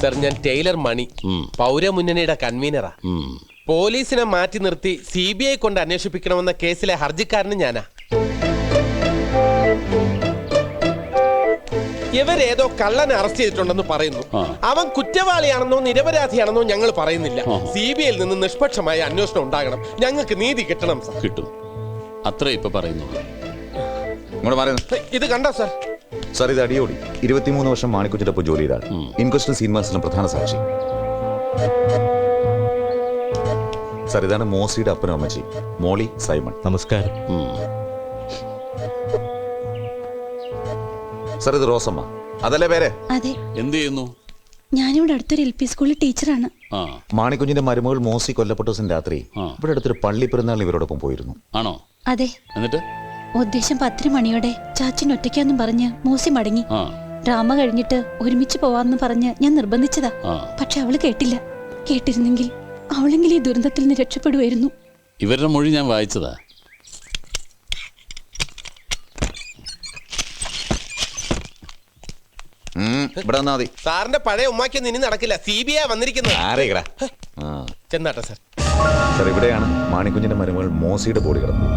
Sir, ഞാൻ Taylor മണി, പൗരമുന്നണിയുടെ കൺവീനറാ. പോലീസിനെ മാറ്റി നിർത്തി CBI കൊണ്ട് അന്വേഷിപ്പിക്കണമെന്ന കേസിലെ ഹർജിക്കാരന് ഞാനാ. ഇവരേതോ കള്ളനെ അറസ്റ്റ് ചെയ്തിട്ടുണ്ടെന്ന് പറയുന്നു. അവൻ കുറ്റവാളിയാണെന്നോ നിരപരാധിയാണെന്നോ ഞങ്ങൾ പറയുന്നില്ല. CBIയിൽ നിന്ന് നിഷ്പക്ഷമായ അന്വേഷണം ഉണ്ടാകണം. ഞങ്ങൾക്ക് നീതി കിട്ടണം സർ. കിട്ടും, അത്ര ഇപ്പൊ പറയുന്നു. ഇത് കണ്ടോ സർ? സാർ, ഇത് അടിയോടി 23 വർഷം മാണിക്കുഞ്ഞിനൊപ്പം ജോലി ചെയ്താണ്. ഇൻക്വസ്റ്റിന് സീൻ മാസ്റ്ററിന് പ്രധാന സാക്ഷി. സാർ, ഇതാണ് മോസിയുടെ അപ്പനും അമ്മച്ചി, മോളി, സൈമൺ. നമസ്കാരം. സാർ, ഇത് റോസമ്മ, അതല്ലേ പേര്? അതെ. എന്ത് ചെയ്യുന്നു? ഞാനിവിടെ അടുത്തൊരു LP സ്കൂളിൽ ടീച്ചറാണ്. മാണിക്കുഞ്ഞിന്റെ മരുമകൾ മോസി കൊല്ലപ്പെട്ട ദിവസം രാത്രി ഇവിടെ അടുത്തൊരു പള്ളി പെരുന്നാളിന് ഇവരോടൊപ്പം പോയിരുന്നു. ആണോ? അതെ. എന്നിട്ട് ഉദ്ദേശം 10 മണിയോടെ ചാച്ചൻ ഒറ്റയ്ക്കാന്നും പറഞ്ഞ് മോസി മടങ്ങി. ഡ്രാമ കഴിഞ്ഞിട്ട് ഒരുമിച്ച് പോവാന്ന് പറഞ്ഞ് ഞാൻ നിർബന്ധിച്ചതാ. പക്ഷെ അവള് കേട്ടില്ല. കേട്ടിരുന്നെങ്കിൽ അവളെങ്കിലും ഈ ദുരന്തത്തിൽ നിന്ന് രക്ഷപ്പെടുമായിരുന്നു. ഇവരുടെ മൊഴി ഞാൻ വായിച്ചതാ. ഇവിടെ വന്നാ മതി. സാറിന്റെ പഴയ ഉമ്മാക്കൊന്നും ഇനി നടക്കില്ല. CBI വന്നിരിക്കുന്നത്. ചെന്നാട്ടെ സാർ. സാർ, ഇവിടെയാണ് മാണിക്കുഞ്ഞിന്റെ മരുമകൾ മോസിയുടെ ബോഡി കിടന്നത്.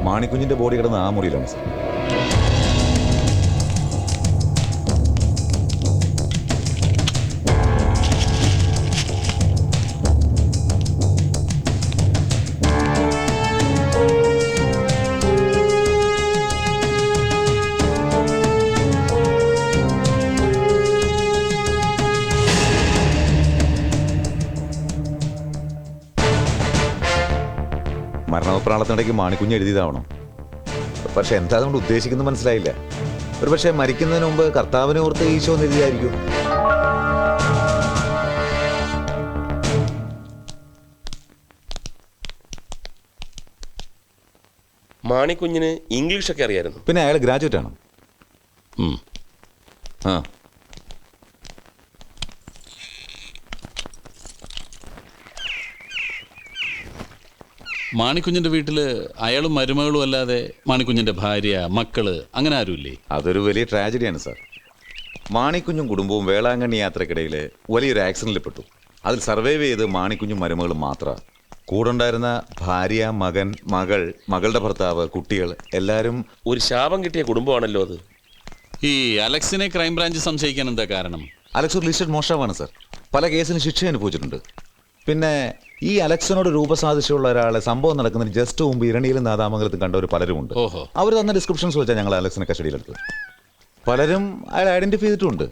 മാണിക്കുഞ്ഞിന്റെ ബോഡി കിടന്ന ആ മുറിയിലാണ് സാർ. മരണപ്രാളത്തിനിടയ്ക്ക് മാണിക്കുഞ്ഞ് എഴുതിയതാവണം. പക്ഷെ എന്താ അതുകൊണ്ട് ഉദ്ദേശിക്കുന്നത് മനസ്സിലായില്ല. ഒരു പക്ഷേ മരിക്കുന്നതിന് മുമ്പ് കർത്താവിനെ ഓർത്ത് ഈശോ എന്ന് എഴുതിയായിരിക്കും. മാണിക്കുഞ്ഞിന് ഇംഗ്ലീഷൊക്കെ അറിയായിരുന്നു. പിന്നെ അയാൾ ഗ്രാജുവേറ്റ് ആണ്. മാണിക്കുഞ്ഞിന്റെ വീട്ടില് അയാളും മരുമകളും അല്ലാതെ മാണിക്കുഞ്ഞിന്റെ ഭാര്യ, മക്കള്, അങ്ങനെ ആരുമില്ലേ? അതൊരു വലിയ ട്രാജഡിയാണ് സാർ. മാണിക്കുഞ്ഞും കുടുംബവും വേളാങ്കണ്ണി യാത്രക്കിടയിൽ വലിയൊരു ആക്സിഡന്റിൽ പെട്ടു. അതിൽ സർവൈവ് ചെയ്ത് മാണിക്കുഞ്ഞും മരുമകളും മാത്രമാണ്. കൂടുണ്ടായിരുന്ന ഭാര്യ, മകൻ, മകൾ, മകളുടെ ഭർത്താവ്, കുട്ടികൾ എല്ലാവരും ഒരു ശാപം കിട്ടിയ കുടുംബമാണല്ലോ അത്. ഈ അലക്സിനെ ക്രൈംബ്രാഞ്ച് സംശയിക്കാൻ എന്താ കാരണം? അലക്സ് ഒരു ലിസ്റ്റഡ് മോഷ്ടാവാണ് സാർ. പല കേസിന് ശിക്ഷ അനുഭവിച്ചിട്ടുണ്ട്. പിന്നെ ഈ അലക്സിനോട് രൂപസാദൃശ്യമുള്ള ഒരാളെ സംഭവം നടക്കുന്നതിന് ജസ്റ്റ് മുമ്പ് ഇരണിയിലും നാദാമംഗലത്തും കണ്ടവർ പലരുമുണ്ട്. അവർ തന്ന ഡിസ്ക്രിപ്ഷൻസ് വെച്ചാൽ ഞങ്ങൾ അലക്സിനെ കസ്റ്റഡിയിലെടുത്തത്. പലരും അയാൾ ഐഡന്റിഫൈ ചെയ്തിട്ടുണ്ട്.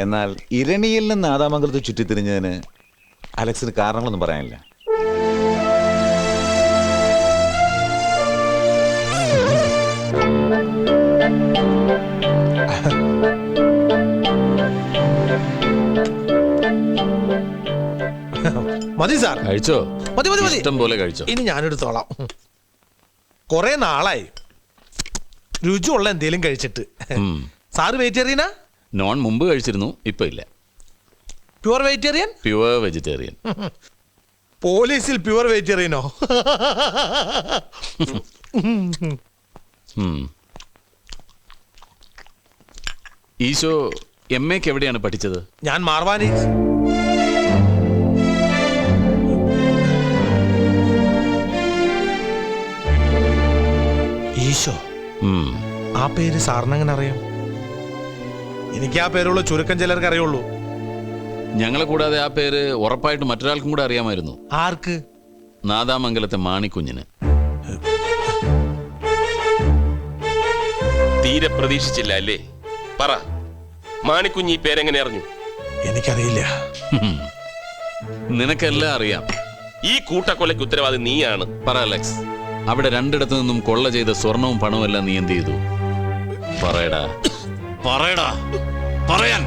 എന്നാൽ ഇരണിയിലും നാദാമംഗലത്ത് ചുറ്റിത്തിരിഞ്ഞതിന് അലക്സിന് കാരണങ്ങളൊന്നും പറയാനില്ല. മതി സാർ, കഴിച്ചോ? മതി മതി മതി, ഇഷ്ടം പോലെ കഴിച്ചോ. ഇനി ഞാനെടുത്തോളാം. കുറെ നാളായി രുചിയുള്ള എന്തേലും കഴിച്ചിട്ട്. സാറ് വെജിറ്റേറിയനാ? നോൺ മുമ്പ് കഴിച്ചിരുന്നു, ഇപ്പൊ ഇല്ല. Pure vegetarian? Pure vegetarian. പോലീസിൽ പ്യുവർ വെജിറ്റേറിയനോ? ഈശോ MA എവിടെയാണ് പഠിച്ചത്? ഞാൻ മാർവാനി. ഈശോ, ആ പേര് സാറിനെങ്ങനെ അറിയാം? എനിക്ക് ആ പേരുള്ള ചുരുക്കം ചിലർക്ക് അറിയുള്ളൂ. ഞങ്ങളെ കൂടാതെ ആ പേര് ഉറപ്പായിട്ട് മറ്റൊരാൾക്കും കൂടെ അറിയാമായിരുന്നു. ആർക്ക്? നാദാമംഗലത്തെ മാണിക്കുഞ്ഞിന്. തീരെ പ്രതീക്ഷിച്ചില്ല അല്ലേ? പറ, മാണിക്കുഞ്ഞ് ഈ പേരെങ്ങനെ അറിഞ്ഞു? എനിക്കറിയില്ല. നിനക്കെല്ലാം അറിയാം. ഈ കൂട്ടക്കൊലയ്ക്ക് ഉത്തരവാദി നീയാണ്. പറ അലക്സ്, അവിടെ രണ്ടിടത്തു നിന്നും കൊള്ള ചെയ്ത സ്വർണവും പണവും എല്ലാം നീ എന്ത് ചെയ്തു? പറയടാ, പറയടാ, പറയാൻ.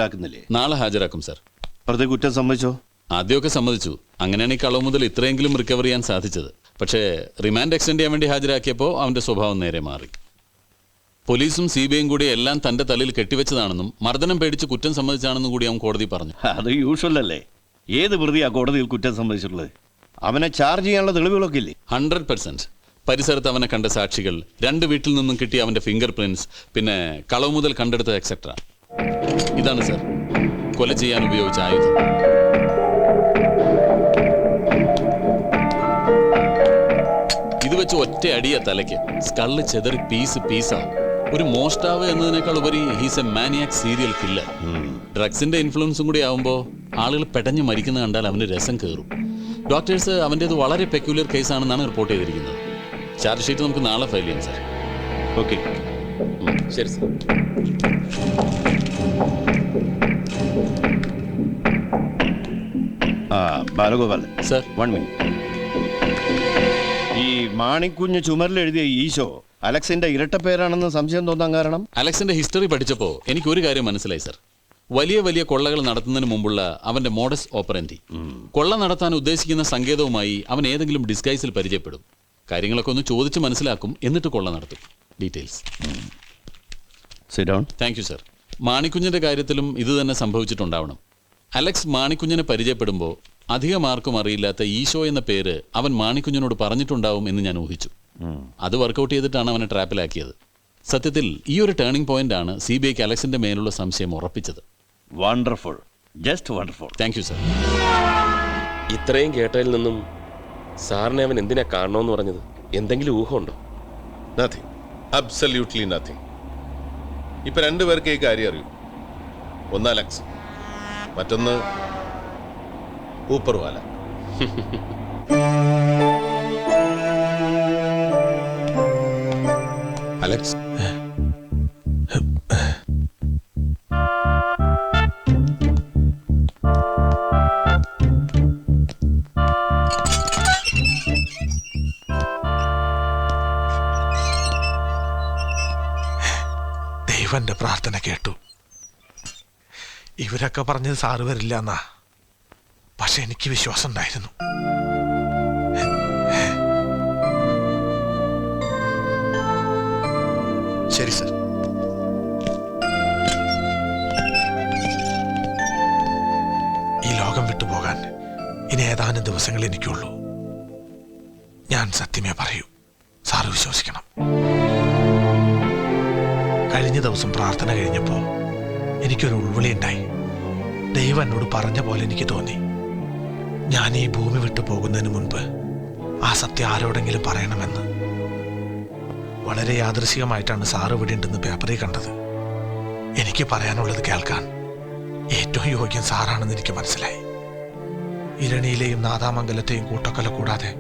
ഹാജരാക്കുന്നില്ലേ? നാളെ ഹാജരാക്കും സർ. പ്രതി കുറ്റം സമ്മതിച്ചോ? ആദ്യമൊക്കെ സമ്മതിച്ചു. അങ്ങനെയാണ് ഈ കളവ് മുതൽ ഇത്രയെങ്കിലും റിക്കവർ ചെയ്യാൻ സാധിച്ചത്. പക്ഷേ റിമാൻഡ് എക്സ്റ്റെൻഡ് ചെയ്യാൻ വേണ്ടി ഹാജരാക്കിയപ്പോൾ അവൻ്റെ സ്വഭാവം നേരെ മാറി. പോലീസും CBIയും കൂടി എല്ലാം തൻ്റെ തലയിൽ കെട്ടിവെച്ചതാണെന്നും മർദ്ദനം പേടിച്ച് കുറ്റം സമ്മതിച്ചാണെന്നും കൂടി അവൻ കോടതി പറഞ്ഞു. അത് യൂഷ്വൽ അല്ലേ? ഏത് പ്രതിയാ കോടതിയിൽ കുറ്റം സമ്മതിച്ചിട്ടുള്ളത്? അവനെ ചാർജ് ചെയ്യാനുള്ള തെളിവുകളൊക്കെ ഇല്ലേ? 100%. പരിസരത്ത് അവനെ കണ്ട സാക്ഷികൾ, 2 വീട്ടിൽ നിന്നും കിട്ടിയ അവൻ്റെ ഫിംഗർ പ്രിന്റ്സ്, പിന്നെ കളവ് മുതൽ കണ്ടെടുത്ത എക്സെട്ര. ഇതാണ് സർ കൊല ചെയ്യാൻ ഉപയോഗിച്ച ആയുധം. ഇത് വെച്ച് ഒറ്റ അടിയ തലയ്ക്ക് സ്കള്ള് ചെതറി പീസാവും. ഒരു മോഷ്ടാവ് എന്നതിനേക്കാൾ ഉപരി he's a maniac serial killer. ഡ്രഗ്സിന്റെ ഇൻഫ്ലുവൻസും കൂടി ആവുമ്പോൾ ആളുകൾ പെടഞ്ഞ് മരിക്കുന്ന കണ്ടാൽ അവന് രസം കയറും. ഡോക്ടേഴ്സ് അവൻ്റേത് വളരെ പെക്യുലർ കേസാണെന്നാണ് റിപ്പോർട്ട് ചെയ്തിരിക്കുന്നത്. ചാർജ് ഷീറ്റ് നമുക്ക് നാളെ ഫയൽ ചെയ്യാം സാർ. ഓക്കെ, ശരി സാർ. ബാലഗോപാൽ സാർ. 1 മിനിറ്റ്. ഈ മാണിക്കുഞ്ഞ് ചുമരിൽ എഴുതിയ ഈശോ അലക്സിന്റെ ഇരട്ട പേരാണെന്ന് സംശയം തോന്നാൻ കാരണം? അലക്സിന്റെ ഹിസ്റ്ററി പഠിച്ചപ്പോൾ എനിക്ക് ഒരു കാര്യം മനസ്സിലായി സർ. വലിയ വലിയ കൊള്ളകൾ നടത്തുന്നതിന് മുമ്പുള്ള അവന്റെ മോഡസ് ഓപ്പറൻഡി, കൊള്ള നടത്താൻ ഉദ്ദേശിക്കുന്ന സങ്കേതവുമായി അവൻ ഏതെങ്കിലും ഡിസ്ഗൈസിൽ പരിചയപ്പെടും. കാര്യങ്ങളൊക്കെ ഒന്ന് ചോദിച്ച് മനസ്സിലാക്കും, എന്നിട്ട് കൊള്ള നടത്തും. Details. Sit down. Thank you sir. മാണിക്കുഞ്ഞിന്റെ കാര്യത്തിലും ഇത് തന്നെ സംഭവിച്ചിട്ടുണ്ടാവണം. അലക്സ് മാണിക്കുഞ്ഞിനെ പരിചയപ്പെടുമ്പോൾ അധികം ആർക്കും അറിയില്ലാത്ത ഈശോ എന്ന പേര് അവൻ മാണിക്കുഞ്ഞിനോട് പറഞ്ഞിട്ടുണ്ടാവും എന്ന് ഞാൻ ഊഹിച്ചു. അത് വർക്കൗട്ട് ചെയ്തിട്ടാണ് അവനെ ട്രാപ്പിലാക്കിയത്. സത്യത്തിൽ ഈ ഒരു ടേണിംഗ് പോയിന്റ് ആണ് CBIക്ക് അലക്സിന്റെ മേലുള്ള സംശയം ഉറപ്പിച്ചത്. Wonderful, just wonderful. Thank you sir. ഇത്രയും കേട്ടതിൽ നിന്നും സാറിനെ അവൻ എന്തിനാ കാണണമെന്ന് പറഞ്ഞത്? എന്തെങ്കിലും ഊഹമുണ്ടോ? Nothing, absolutely nothing. ഇപ്പൊ 2 പേർക്ക് ഈ കാര്യം അറിയൂ. ഒന്ന് അലക്സ്, മറ്റൊന്ന് ഊപ്പർവാല. അലക്സ്, ദൈവന്റെ പ്രാർത്ഥന കേട്ടു. ഇവരൊക്കെ പറഞ്ഞത് സാറ് വരില്ല എന്നാ, പക്ഷെ എനിക്ക് വിശ്വാസം ഉണ്ടായിരുന്നു. ശരി സർ. ഈ ലോകം വിട്ടുപോകാൻ ഇനി ഏതാനും ദിവസങ്ങൾ എനിക്കുള്ളൂ. ഞാൻ സത്യമേ പറയൂ, സാറ് വിശ്വസിക്കണം. കഴിഞ്ഞ ദിവസം പ്രാർത്ഥന കഴിഞ്ഞപ്പോൾ എനിക്കൊരു ഉൾവിളി ഉണ്ടായി. ദൈവം എന്നോട് പറഞ്ഞ പോലെ എനിക്ക് തോന്നി, ഞാൻ ഈ ഭൂമി വിട്ടു പോകുന്നതിന് മുൻപ് ആ സത്യം ആരോടെങ്കിലും പറയണമെന്ന്. വളരെ യാദൃശികമായിട്ടാണ് സാറ് ഇവിടെ ഉണ്ടെന്ന് പേപ്പറിൽ കണ്ടത്. എനിക്ക് പറയാനുള്ളത് കേൾക്കാൻ ഏറ്റവും യോഗ്യൻ സാറാണെന്ന് എനിക്ക് മനസ്സിലായി. ഇരണിയിലെയും നാദാമംഗലത്തെയും കൂട്ടക്കൊല കൂടാതെ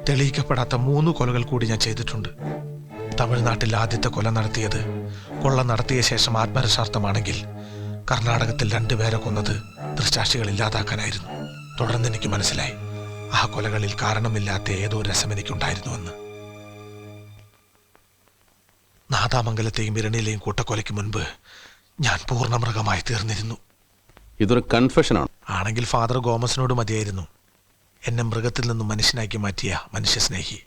തെളിയിക്കപ്പെടാത്ത 3 കൊലകൾ കൂടി ഞാൻ ചെയ്തിട്ടുണ്ട്. തമിഴ്നാട്ടിൽ ആദ്യത്തെ കൊല നടത്തിയത് കൊള്ള നടത്തിയ ശേഷം ആത്മരക്ഷാർത്ഥമാണെങ്കിൽ കർണാടകത്തിൽ 2 പേരെ കൊന്നത് ദൃക്സാക്ഷികൾ ഇല്ലാതാക്കാനായിരുന്നു. തുടർന്ന് എനിക്ക് മനസ്സിലായി, ആ കൊലകളിൽ കാരണമില്ലാത്ത ഏതോ രസം എനിക്കുണ്ടായിരുന്നുവെന്ന്. നാദാമംഗലത്തെയും ഇരണിയിലെയും കൂട്ടക്കൊലയ്ക്ക് മുൻപ് ഞാൻ പൂർണ്ണ മൃഗമായി തീർന്നിരുന്നു. ഇതൊരു കൺഫെഷനാണ്. ആണെങ്കിൽ ഫാദർ ഗോമസിനോട് മതിയായിരുന്നു. എന്നെ മൃഗത്തിൽ നിന്നും മനുഷ്യനാക്കി മാറ്റിയ മനുഷ്യസ്നേഹി.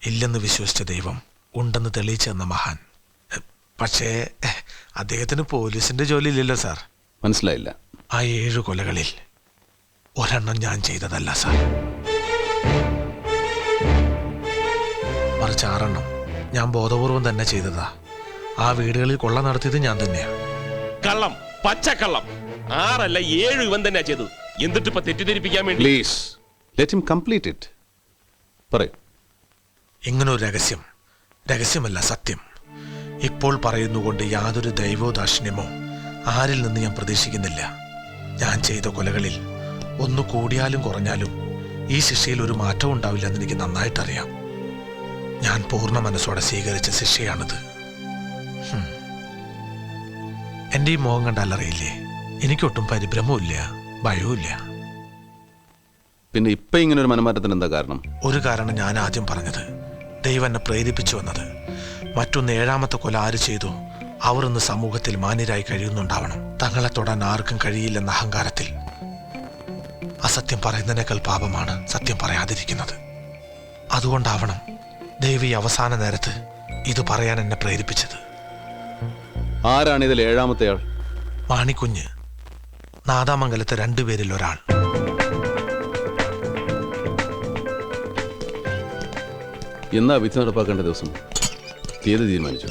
ഇല്ലെന്ന് വിശ്വസിച്ച ദൈവം ഉണ്ടെന്ന് തെളിയിച്ചു തന്ന മഹാൻ. പക്ഷേ അദ്ദേഹത്തിന് പോലീസിന്റെ ജോലി ഇല്ലല്ലോ സാർ. മനസ്സിലായില്ല. ആ 7 കൊലകളിൽ ഒരെണ്ണം ഞാൻ ചെയ്തതല്ല സാർ, മറിച്ച് 6 എണ്ണം ഞാൻ ബോധപൂർവം തന്നെ ചെയ്തതാ. ആ വീടുകളിൽ കൊള്ള നടത്തിയത് ഞാൻ തന്നെയാ. കള്ളം, പച്ചക്കള്ളം. 6 അല്ല 7 ഇവൻ തന്നെയാ ചെയ്തത്. എന്നിട്ട് ഇപ്പൊ തെറ്റിദ്ധരിപ്പിക്കാൻ വേണ്ടി. Please let him complete it. പറയൂ. ഇങ്ങനൊരു രഹസ്യമല്ല, സത്യം. ഇപ്പോൾ പറയുന്നുകൊണ്ട് യാതൊരു ദൈവോദാക്ഷിണ്യമോ ആരിൽ നിന്ന് ഞാൻ പ്രതീക്ഷിക്കുന്നില്ല. ഞാൻ ചെയ്ത കൊലകളിൽ ഒന്ന് കൂടിയാലും കുറഞ്ഞാലും ഈ ശിക്ഷയിൽ ഒരു മാറ്റവും ഉണ്ടാവില്ലെന്ന് എനിക്ക് നന്നായിട്ടറിയാം. ഞാൻ പൂർണ്ണ മനസ്സോടെ സ്വീകരിച്ച ശിക്ഷയാണിത്. എൻ്റെ ഈ മുഖം കണ്ടാലറിയില്ലേ, എനിക്കൊട്ടും പരിഭ്രമവും ഭയവും ഇല്ല. പിന്നെ ഇപ്പൊ ഇങ്ങനെ ഒരു മനമാറ്റത്തിന് എന്താ കാരണം? ഒരു കാരണം ഞാൻ ആദ്യം പറഞ്ഞത്, ദൈവം എന്നെ പ്രേരിപ്പിച്ചു വന്നത്. മറ്റൊന്ന് 7ാമത്തെ കൊല ആര് ചെയ്തു അവർ ഇന്ന് സമൂഹത്തിൽ മാന്യരായി കഴിയുന്നുണ്ടാവണം. തങ്ങളെ തൊടാൻ ആർക്കും കഴിയില്ലെന്ന അഹങ്കാരത്തിൽ. അസത്യം പറയുന്നതിനേക്കാൾ പാപമാണ് സത്യം പറയാതിരിക്കുന്നത്. അതുകൊണ്ടാവണം ദേവി അവസാന നേരത്ത് ഇത് പറയാൻ എന്നെ പ്രേരിപ്പിച്ചത്. ആരാണ് ഇതിൽ ഏഴാമത്തെ ആൾ? മാണിക്കുഞ്ഞ്, നാദാമംഗലത്തെ 2 പേരിൽ ഒരാൾ. എന്നാ വിധി നടപ്പാക്കേണ്ട ദിവസം? തീയതി തീരുമാനിച്ചു?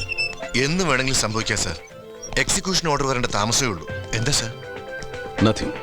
എന്ന് വേണമെങ്കിലും സംഭവിക്കാം സാർ. എക്സിക്യൂഷൻ ഓർഡർ വരേണ്ട താമസമേ ഉള്ളൂ. എന്താ സാർ? നത്തിങ്.